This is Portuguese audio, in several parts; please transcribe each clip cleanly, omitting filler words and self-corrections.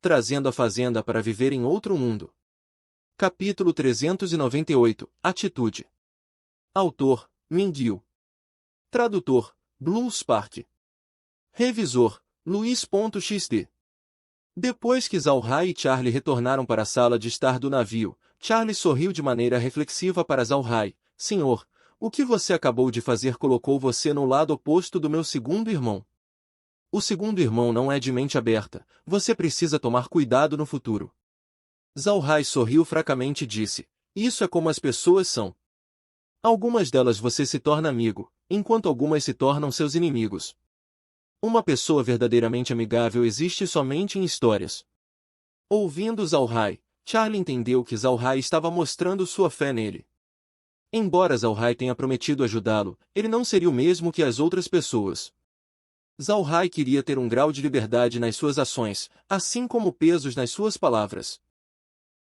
trazendo a fazenda para viver em outro mundo. Capítulo 398 – Atitude. Autor: Mindil. Tradutor: Blue Spark. Revisor: Luiz.xd. Depois que Zhao-Hai e Charlie retornaram para a sala de estar do navio, Charlie sorriu de maneira reflexiva para Zhao-Hai. Senhor, o que você acabou de fazer colocou você no lado oposto do meu segundo irmão. O segundo irmão não é de mente aberta, você precisa tomar cuidado no futuro. Zhao-Hai sorriu fracamente e disse, isso é como as pessoas são. Algumas delas você se torna amigo, enquanto algumas se tornam seus inimigos. Uma pessoa verdadeiramente amigável existe somente em histórias. Ouvindo Zhao-Hai, Charlie entendeu que Zhao-Hai estava mostrando sua fé nele. Embora Zhao-Hai tenha prometido ajudá-lo, ele não seria o mesmo que as outras pessoas. Zhao-Hai queria ter um grau de liberdade nas suas ações, assim como pesos nas suas palavras.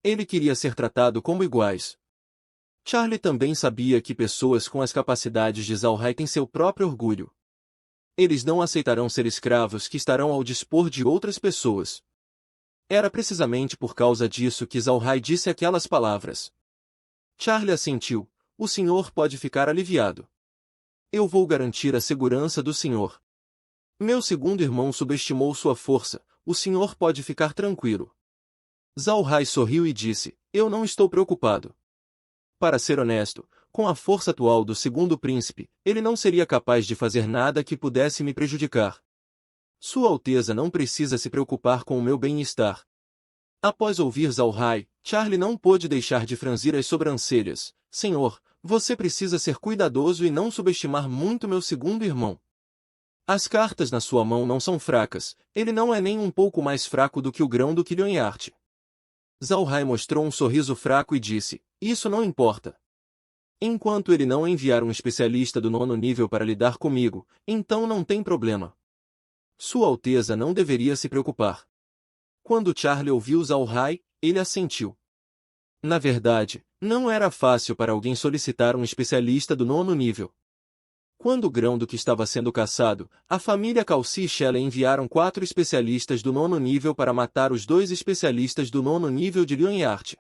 Ele queria ser tratado como iguais. Charlie também sabia que pessoas com as capacidades de Zhao-Hai têm seu próprio orgulho. Eles não aceitarão ser escravos que estarão ao dispor de outras pessoas. Era precisamente por causa disso que Zhao-Hai disse aquelas palavras. Charlie assentiu. O senhor pode ficar aliviado. Eu vou garantir a segurança do senhor. Meu segundo irmão subestimou sua força, o senhor pode ficar tranquilo. Zhao-Hai sorriu e disse, eu não estou preocupado. Para ser honesto, com a força atual do segundo príncipe, ele não seria capaz de fazer nada que pudesse me prejudicar. Sua Alteza não precisa se preocupar com o meu bem-estar. Após ouvir Zhao-Hai, Charlie não pôde deixar de franzir as sobrancelhas. Senhor, você precisa ser cuidadoso e não subestimar muito meu segundo irmão. As cartas na sua mão não são fracas, ele não é nem um pouco mais fraco do que o grão do Quilhões. Zhao-Hai mostrou um sorriso fraco e disse, isso não importa. Enquanto ele não enviar um especialista do 9º nível para lidar comigo, então não tem problema. Sua Alteza não deveria se preocupar. Quando Charlie ouviu Zhao-Hai, ele assentiu. Na verdade, não era fácil para alguém solicitar um especialista do 9º nível. Quando o grão do que estava sendo caçado, a família Calci e Shelley enviaram 4 especialistas do 9º nível para matar os 2 especialistas do 9º nível de Lionheart.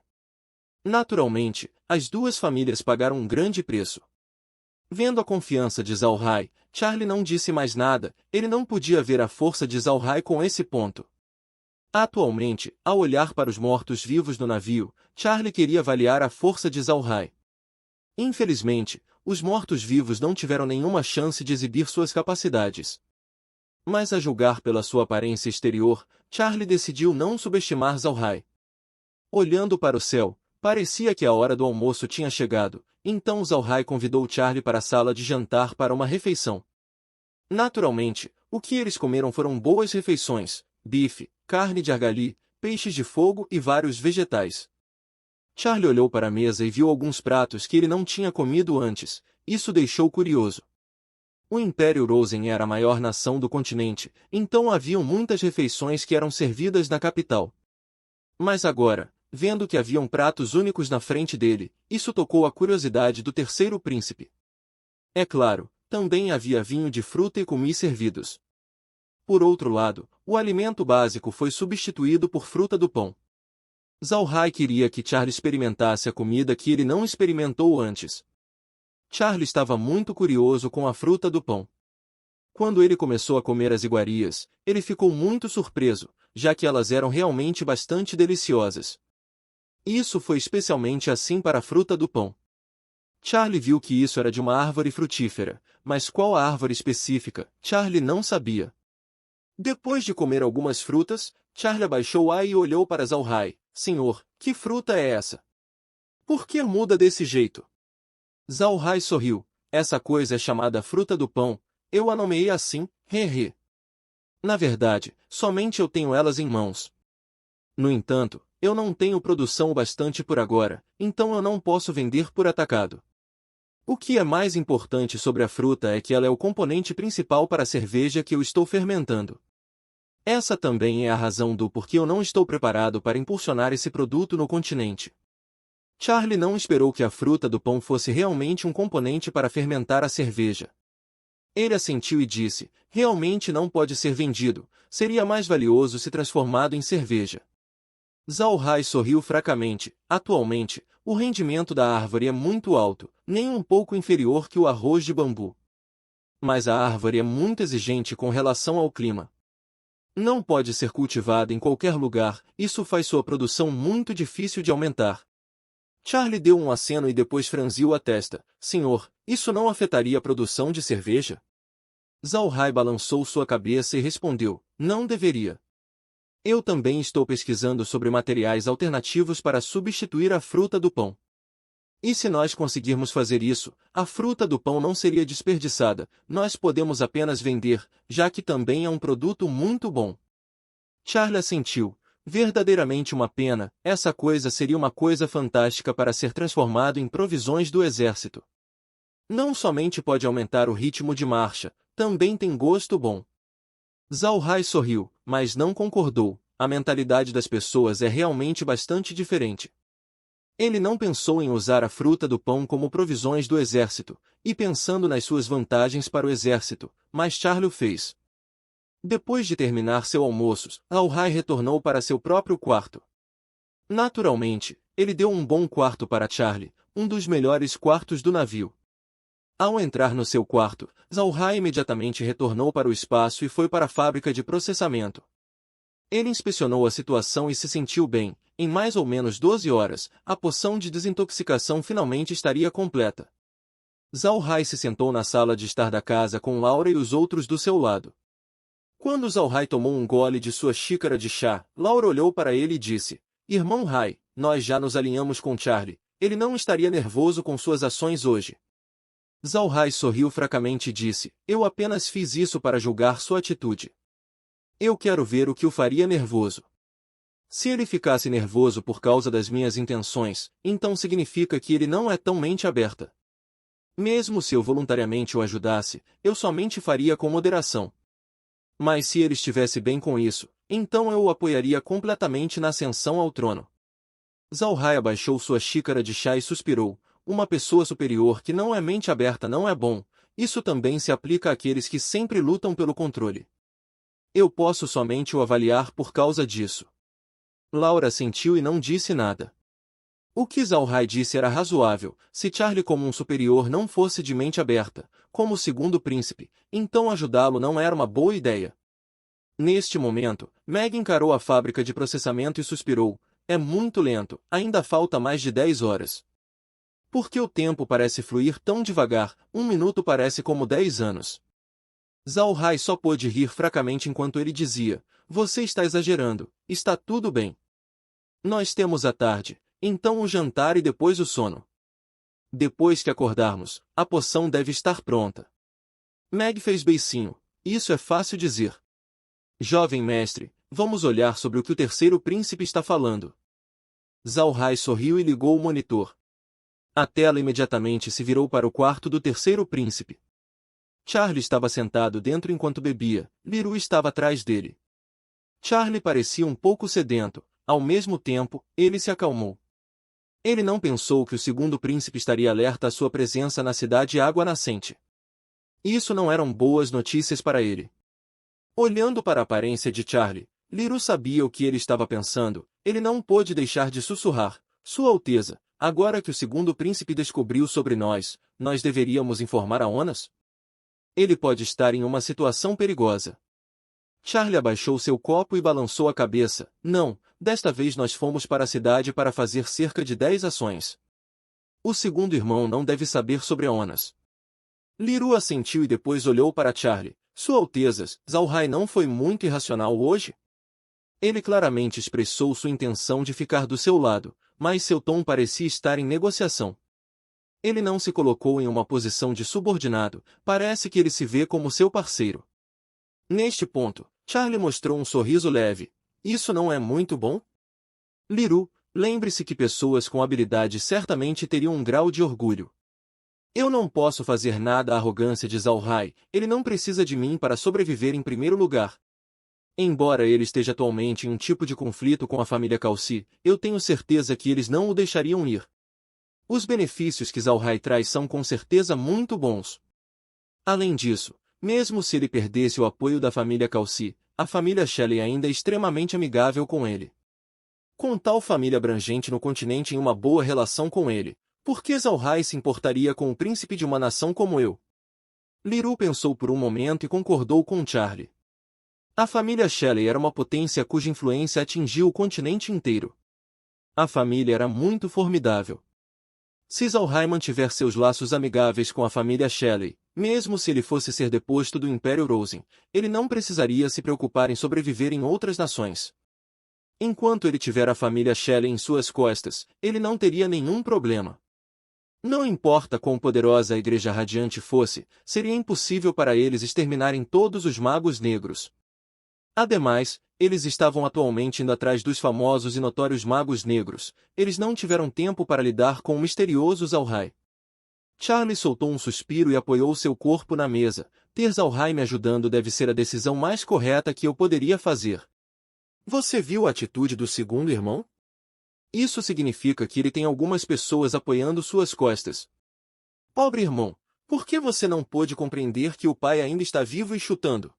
Naturalmente, as duas famílias pagaram um grande preço. Vendo a confiança de Zhao-Hai, Charlie não disse mais nada, ele não podia ver a força de Zhao-Hai com esse ponto. Atualmente, ao olhar para os mortos-vivos no navio, Charlie queria avaliar a força de Zhao-Hai. Infelizmente, os mortos-vivos não tiveram nenhuma chance de exibir suas capacidades. Mas a julgar pela sua aparência exterior, Charlie decidiu não subestimar Zhao-Hai. Olhando para o céu, parecia que a hora do almoço tinha chegado, então Zhao-Hai convidou Charlie para a sala de jantar para uma refeição. Naturalmente, o que eles comeram foram boas refeições, bife, carne de argali, peixes de fogo e vários vegetais. Charlie olhou para a mesa e viu alguns pratos que ele não tinha comido antes, isso deixou curioso. O Império Rosen era a maior nação do continente, então haviam muitas refeições que eram servidas na capital. Mas agora, vendo que haviam pratos únicos na frente dele, isso tocou a curiosidade do terceiro príncipe. É claro, também havia vinho de fruta e comi servidos. Por outro lado, o alimento básico foi substituído por fruta do pão. Zhao-Hai queria que Charlie experimentasse a comida que ele não experimentou antes. Charlie estava muito curioso com a fruta do pão. Quando ele começou a comer as iguarias, ele ficou muito surpreso, já que elas eram realmente bastante deliciosas. Isso foi especialmente assim para a fruta do pão. Charlie viu que isso era de uma árvore frutífera, mas qual a árvore específica, Charlie não sabia. Depois de comer algumas frutas, Charlie abaixou a e olhou para Zhao-Hai. Senhor, que fruta é essa? Por que muda desse jeito? Zhao-Hai sorriu. Essa coisa é chamada fruta do pão, eu a nomeei assim, he. Na verdade, somente eu tenho elas em mãos. No entanto, eu não tenho produção o bastante por agora, então eu não posso vender por atacado. O que é mais importante sobre a fruta é que ela é o componente principal para a cerveja que eu estou fermentando. Essa também é a razão do porquê eu não estou preparado para impulsionar esse produto no continente. Charlie não esperou que a fruta do pão fosse realmente um componente para fermentar a cerveja. Ele assentiu e disse, realmente não pode ser vendido, seria mais valioso se transformado em cerveja. Zhao Hai sorriu fracamente. Atualmente, o rendimento da árvore é muito alto, nem um pouco inferior que o arroz de bambu. Mas a árvore é muito exigente com relação ao clima. Não pode ser cultivada em qualquer lugar, isso faz sua produção muito difícil de aumentar. Charlie deu um aceno e depois franziu a testa. Senhor, isso não afetaria a produção de cerveja? Zhao Hai balançou sua cabeça e respondeu, não deveria. Eu também estou pesquisando sobre materiais alternativos para substituir a fruta do pão. E se nós conseguirmos fazer isso, a fruta do pão não seria desperdiçada, nós podemos apenas vender, já que também é um produto muito bom. Charlie assentiu. Verdadeiramente uma pena, essa coisa seria uma coisa fantástica para ser transformado em provisões do exército. Não somente pode aumentar o ritmo de marcha, também tem gosto bom. Zhao Hai sorriu, mas não concordou. A mentalidade das pessoas é realmente bastante diferente. Ele não pensou em usar a fruta do pão como provisões do exército, e pensando nas suas vantagens para o exército, mas Charlie o fez. Depois de terminar seu almoço, Zhao Hai retornou para seu próprio quarto. Naturalmente, ele deu um bom quarto para Charlie, um dos melhores quartos do navio. Ao entrar no seu quarto, Zhao Hai imediatamente retornou para o espaço e foi para a fábrica de processamento. Ele inspecionou a situação e se sentiu bem. Em mais ou menos 12 horas, a poção de desintoxicação finalmente estaria completa. Zhao Hai se sentou na sala de estar da casa com Laura e os outros do seu lado. Quando Zhao Hai tomou um gole de sua xícara de chá, Laura olhou para ele e disse, Irmão Hai, nós já nos alinhamos com Charlie. Ele não estaria nervoso com suas ações hoje. Zhao Hai sorriu fracamente e disse, eu apenas fiz isso para julgar sua atitude. Eu quero ver o que o faria nervoso. Se ele ficasse nervoso por causa das minhas intenções, então significa que ele não é tão mente aberta. Mesmo se eu voluntariamente o ajudasse, eu somente faria com moderação. Mas se ele estivesse bem com isso, então eu o apoiaria completamente na ascensão ao trono. Zhao Hai abaixou sua xícara de chá e suspirou. Uma pessoa superior que não é mente aberta não é bom. Isso também se aplica àqueles que sempre lutam pelo controle. Eu posso somente o avaliar por causa disso. Laura sentiu e não disse nada. O que Zhao Hai disse era razoável. Se Charlie como um superior não fosse de mente aberta, como o segundo príncipe, então ajudá-lo não era uma boa ideia. Neste momento, Meg encarou a fábrica de processamento e suspirou. É muito lento, ainda falta mais de 10 horas. Por que o tempo parece fluir tão devagar? 1 minuto parece como 10 anos. Zhao Hai só pôde rir fracamente enquanto ele dizia, você está exagerando, está tudo bem. Nós temos a tarde, então o jantar e depois o sono. Depois que acordarmos, a poção deve estar pronta. Meg fez beicinho, isso é fácil dizer. Jovem mestre, vamos olhar sobre o que o terceiro príncipe está falando. Zhao Hai sorriu e ligou o monitor. A tela imediatamente se virou para o quarto do terceiro príncipe. Charlie estava sentado dentro enquanto bebia, Liru estava atrás dele. Charlie parecia um pouco sedento, ao mesmo tempo, ele se acalmou. Ele não pensou que o segundo príncipe estaria alerta à sua presença na cidade Água Nascente. Isso não eram boas notícias para ele. Olhando para a aparência de Charlie, Liru sabia o que ele estava pensando, ele não pôde deixar de sussurrar, Sua Alteza, agora que o segundo príncipe descobriu sobre nós, nós deveríamos informar a Onas? Ele pode estar em uma situação perigosa. Charlie abaixou seu copo e balançou a cabeça. Não, desta vez nós fomos para a cidade para fazer cerca de 10 ações. O segundo irmão não deve saber sobre a Onas. Liru assentiu e depois olhou para Charlie. Sua Alteza, Zhao Hai não foi muito irracional hoje? Ele claramente expressou sua intenção de ficar do seu lado, mas seu tom parecia estar em negociação. Ele não se colocou em uma posição de subordinado, parece que ele se vê como seu parceiro. Neste ponto, Charlie mostrou um sorriso leve. Isso não é muito bom? Liru, lembre-se que pessoas com habilidade certamente teriam um grau de orgulho. Eu não posso fazer nada à arrogância de Zhao Hai, ele não precisa de mim para sobreviver em primeiro lugar. Embora ele esteja atualmente em um tipo de conflito com a família Calci, eu tenho certeza que eles não o deixariam ir. Os benefícios que Zhao Hai traz são com certeza muito bons. Além disso, mesmo se ele perdesse o apoio da família Calci, a família Shelley ainda é extremamente amigável com ele. Com tal família abrangente no continente em uma boa relação com ele, por que Zalhai se importaria com o príncipe de uma nação como eu? Liru pensou por um momento e concordou com Charlie. A família Shelley era uma potência cuja influência atingia o continente inteiro. A família era muito formidável. Se Zalhai mantiver seus laços amigáveis com a família Shelley, mesmo se ele fosse ser deposto do Império Rosen, ele não precisaria se preocupar em sobreviver em outras nações. Enquanto ele tiver a família Shelley em suas costas, ele não teria nenhum problema. Não importa quão poderosa a Igreja Radiante fosse, seria impossível para eles exterminarem todos os magos negros. Ademais, eles estavam atualmente indo atrás dos famosos e notórios magos negros. Eles não tiveram tempo para lidar com o misterioso Zalhai. Charlie soltou um suspiro e apoiou seu corpo na mesa. Ter Zalhai me ajudando deve ser a decisão mais correta que eu poderia fazer. Você viu a atitude do segundo irmão? Isso significa que ele tem algumas pessoas apoiando suas costas. Pobre irmão, por que você não pôde compreender que o pai ainda está vivo e chutando?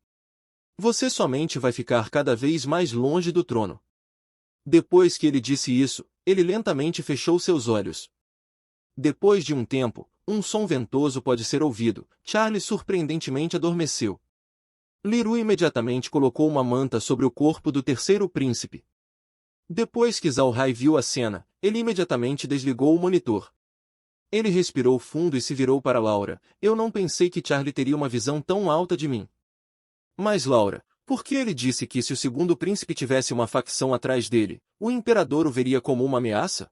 Você somente vai ficar cada vez mais longe do trono. Depois que ele disse isso, ele lentamente fechou seus olhos. Depois de um tempo, um som ventoso pode ser ouvido. Charlie surpreendentemente adormeceu. Liru imediatamente colocou uma manta sobre o corpo do terceiro príncipe. Depois que Zalhai viu a cena, ele imediatamente desligou o monitor. Ele respirou fundo e se virou para Laura. Eu não pensei que Charlie teria uma visão tão alta de mim. Mas Laura, por que ele disse que se o segundo príncipe tivesse uma facção atrás dele, o imperador o veria como uma ameaça?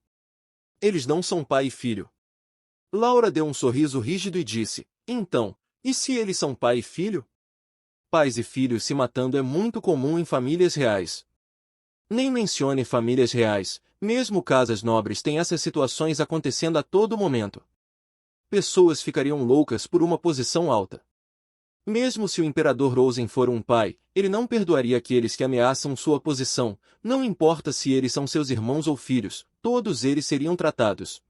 Eles não são pai e filho. Laura deu um sorriso rígido e disse, então, e se eles são pai e filho? Pais e filhos se matando é muito comum em famílias reais. Nem mencione famílias reais, mesmo casas nobres têm essas situações acontecendo a todo momento. Pessoas ficariam loucas por uma posição alta. Mesmo se o imperador Rosen for um pai, ele não perdoaria aqueles que ameaçam sua posição, não importa se eles são seus irmãos ou filhos, todos eles seriam tratados.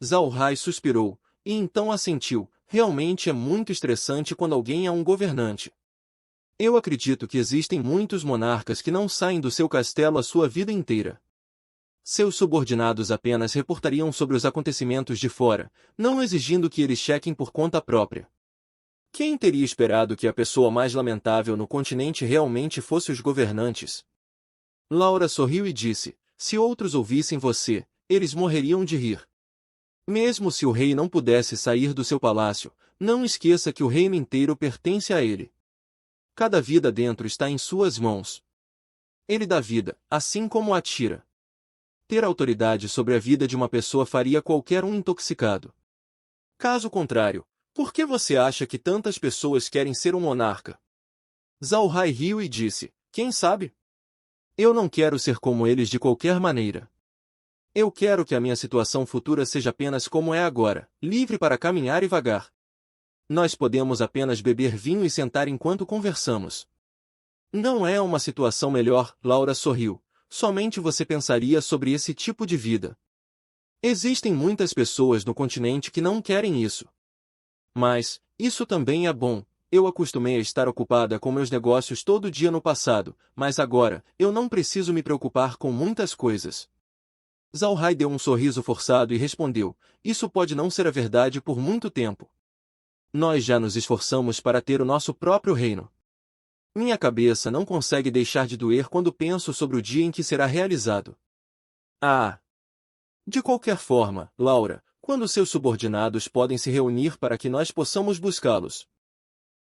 Zalhai suspirou, e então assentiu, realmente é muito estressante quando alguém é um governante. Eu acredito que existem muitos monarcas que não saem do seu castelo a sua vida inteira. Seus subordinados apenas reportariam sobre os acontecimentos de fora, não exigindo que eles chequem por conta própria. Quem teria esperado que a pessoa mais lamentável no continente realmente fosse os governantes? Laura sorriu e disse, se outros ouvissem você, eles morreriam de rir. Mesmo se o rei não pudesse sair do seu palácio, não esqueça que o reino inteiro pertence a ele. Cada vida dentro está em suas mãos. Ele dá vida, assim como a tira. Ter autoridade sobre a vida de uma pessoa faria qualquer um intoxicado. Caso contrário, por que você acha que tantas pessoas querem ser um monarca? Zalhai riu e disse, quem sabe? Eu não quero ser como eles de qualquer maneira. Eu quero que a minha situação futura seja apenas como é agora, livre para caminhar e vagar. Nós podemos apenas beber vinho e sentar enquanto conversamos. Não é uma situação melhor, Laura sorriu. Somente você pensaria sobre esse tipo de vida. Existem muitas pessoas no continente que não querem isso. Mas, isso também é bom. Eu acostumei a estar ocupada com meus negócios todo dia no passado, mas agora, eu não preciso me preocupar com muitas coisas. Zalhai deu um sorriso forçado e respondeu, isso pode não ser a verdade por muito tempo. Nós já nos esforçamos para ter o nosso próprio reino. Minha cabeça não consegue deixar de doer quando penso sobre o dia em que será realizado. Ah! De qualquer forma, Laura, quando seus subordinados podem se reunir para que nós possamos buscá-los?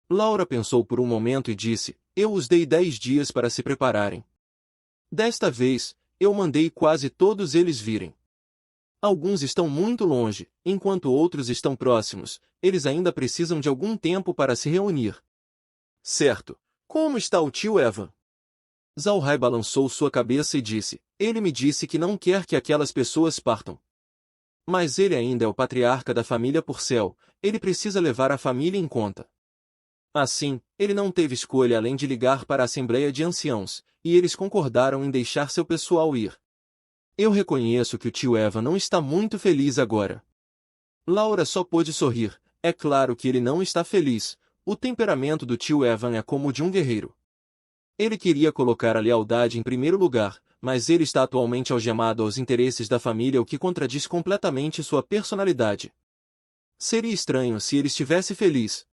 Laura pensou por um momento e disse, eu os dei 10 dias para se prepararem. Desta vez, eu mandei quase todos eles virem. Alguns estão muito longe, enquanto outros estão próximos, eles ainda precisam de algum tempo para se reunir. Certo. Como está o tio Evan? Zalhai balançou sua cabeça e disse, ele me disse que não quer que aquelas pessoas partam. Mas ele ainda é o patriarca da família Purcell, ele precisa levar a família em conta. Assim, ele não teve escolha além de ligar para a Assembleia de Anciãos, e eles concordaram em deixar seu pessoal ir. Eu reconheço que o tio Evan não está muito feliz agora. Laura só pôde sorrir, é claro que ele não está feliz, o temperamento do tio Evan é como o de um guerreiro. Ele queria colocar a lealdade em primeiro lugar, mas ele está atualmente algemado aos interesses da família, o que contradiz completamente sua personalidade. Seria estranho se ele estivesse feliz.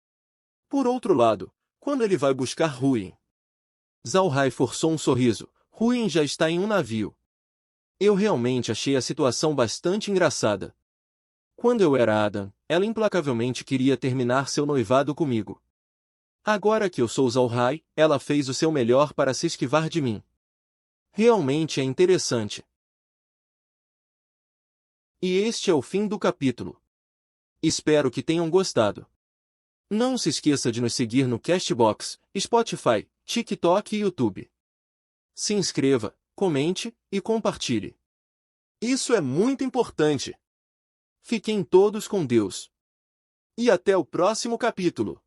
Por outro lado, quando ele vai buscar Ruin? Zhao Hai forçou um sorriso. Ruin já está em um navio. Eu realmente achei a situação bastante engraçada. Quando eu era Adam, ela implacavelmente queria terminar seu noivado comigo. Agora que eu sou Zhao Hai, ela fez o seu melhor para se esquivar de mim. Realmente é interessante. E este é o fim do capítulo. Espero que tenham gostado. Não se esqueça de nos seguir no Castbox, Spotify, TikTok e YouTube. Se inscreva, comente e compartilhe. Isso é muito importante. Fiquem todos com Deus. E até o próximo capítulo.